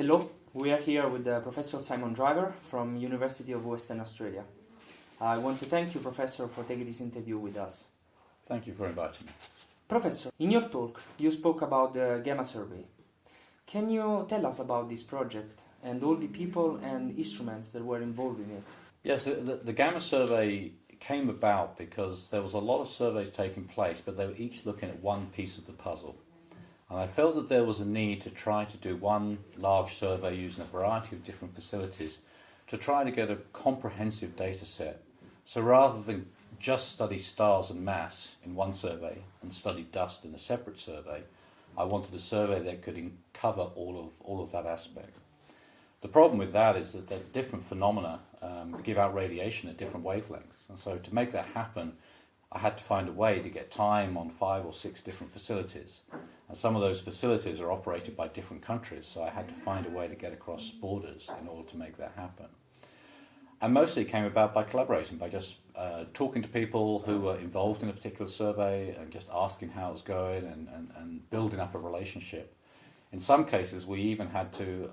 Hello, we are here with Professor Simon Driver from University of Western Australia. I want to thank you, Professor, for taking this interview with us. Thank you for inviting me. Professor, in your talk, you spoke about the Gamma Survey. Can you tell us about this project and all the people and instruments that were involved in it? Yes, the Gamma Survey came about because there was a lot of surveys taking place, but they were each looking at one piece of the puzzle. And I felt that there was a need to try to do one large survey using a variety of different facilities to try to get a comprehensive data set. So rather than just study stars and mass in one survey and study dust in a separate survey, I wanted a survey that could cover all of that aspect. The problem with that is that different phenomena give out radiation at different wavelengths. And so to make that happen, I had to find a way to get time on 5 or 6 different facilities. And some of those facilities are operated by different countries, so I had to find a way to get across borders in order to make that happen. And mostly it came about by collaborating, by just talking to people who were involved in a particular survey and just asking how it was going and building up a relationship. In some cases, we even had to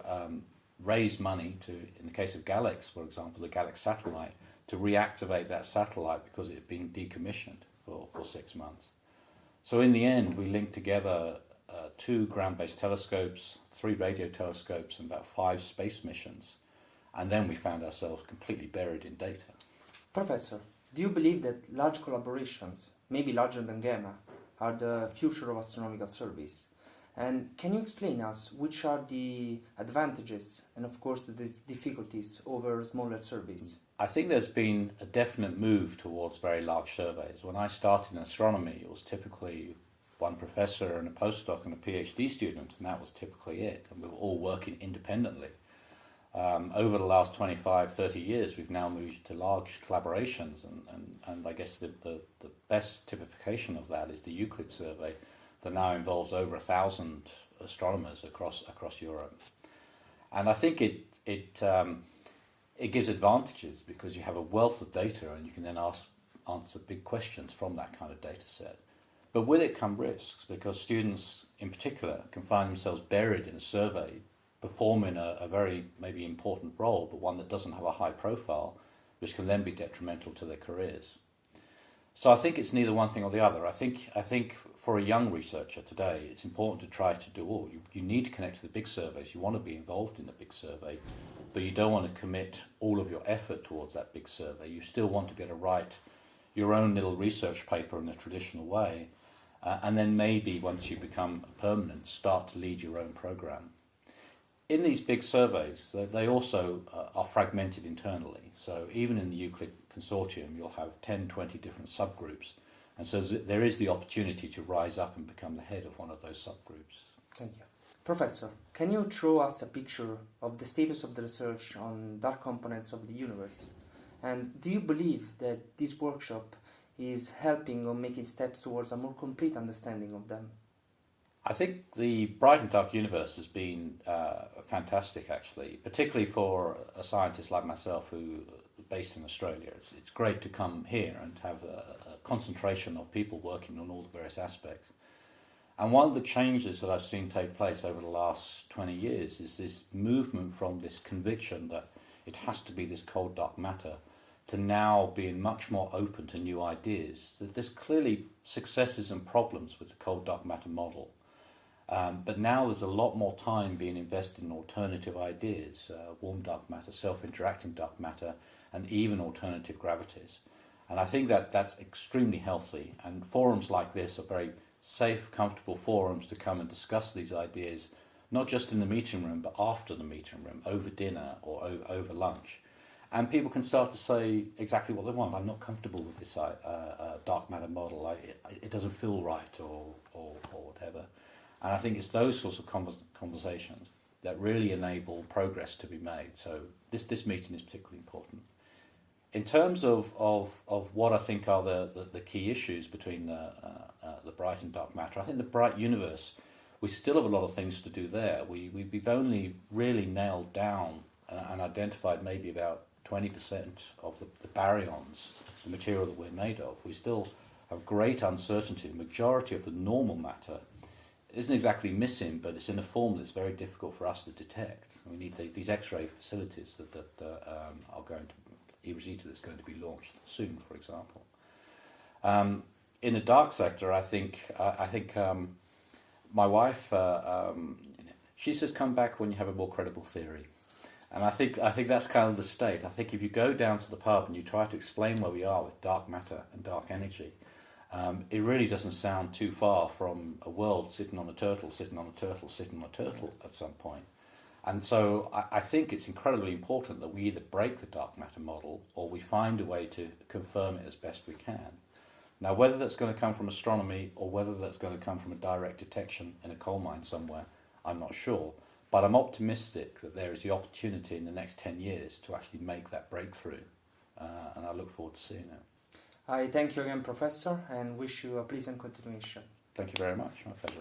raise money to, in the case of GALEX, for example, the GALEX satellite, to reactivate that satellite because it had been decommissioned for 6 months. So in the end, we linked together 2 ground-based telescopes, 3 radio telescopes, and about 5 space missions. And then we found ourselves completely buried in data. Professor, do you believe that large collaborations, maybe larger than Gamma, are the future of astronomical surveys? And can you explain us which are the advantages and of course the difficulties over smaller surveys? I think there's been a definite move towards very large surveys. When I started in astronomy, it was typically one professor and a postdoc and a PhD student, and that was typically it. And we were all working independently. Over the last 25, 30 years, we've now moved to large collaborations, and I guess the best typification of that is the Euclid survey that now involves over 1,000 astronomers across Europe. And I think it gives advantages because you have a wealth of data and you can then answer big questions from that kind of data set. But with it come risks because students in particular can find themselves buried in a survey performing a very maybe important role, but one that doesn't have a high profile, which can then be detrimental to their careers. So I think it's neither one thing or the other. I think for a young researcher today, it's important to try to do all. You need to connect to the big surveys. You want to be involved in the big survey, but you don't want to commit all of your effort towards that big survey. You still want to be able to write your own little research paper in a traditional way, and then maybe once you become permanent, start to lead your own program. In these big surveys, they also are fragmented internally. So even in the Euclid consortium, you'll have 10, 20 different subgroups. And so there is the opportunity to rise up and become the head of one of those subgroups. Thank you. Professor, can you show us a picture of the status of the research on dark components of the universe? And do you believe that this workshop is helping or making steps towards a more complete understanding of them? I think the bright and dark universe has been fantastic, actually, particularly for a scientist like myself who is based in Australia. It's great to come here and have a concentration of people working on all the various aspects. And one of the changes that I've seen take place over the last 20 years is this movement from this conviction that it has to be this cold dark matter to now being much more open to new ideas. There's clearly successes and problems with the cold dark matter model. But now there's a lot more time being invested in alternative ideas, warm dark matter, self-interacting dark matter, and even alternative gravities. And I think that that's extremely healthy. And forums like this are very safe, comfortable forums to come and discuss these ideas, not just in the meeting room, but after the meeting room, over dinner or over lunch. And people can start to say exactly what they want. I'm not comfortable with this dark matter model. It doesn't feel right or whatever. And I think it's those sorts of conversations that really enable progress to be made. So this meeting is particularly important. In terms of what I think are the key issues between the bright and dark matter, I think the bright universe, we still have a lot of things to do there. We've only really nailed down and identified maybe about 20% of the baryons, the material that we're made of. We still have great uncertainty. The majority of the normal matter isn't exactly missing, but it's in a form that's very difficult for us to detect. We need these X-ray facilities that are going to eRosita that's going to be launched soon, for example. In the dark sector, I think my wife she says come back when you have a more credible theory, and I think that's kind of the state. I think if you go down to the pub and you try to explain where we are with dark matter and dark energy, it really doesn't sound too far from a world sitting on a turtle, sitting on a turtle, sitting on a turtle at some point. And so I think it's incredibly important that we either break the dark matter model or we find a way to confirm it as best we can. Now, whether that's going to come from astronomy or whether that's going to come from a direct detection in a coal mine somewhere, I'm not sure. But I'm optimistic that there is the opportunity in the next 10 years to actually make that breakthrough. And I look forward to seeing it. I thank you again, Professor, and wish you a pleasant continuation. Thank you very much. My pleasure.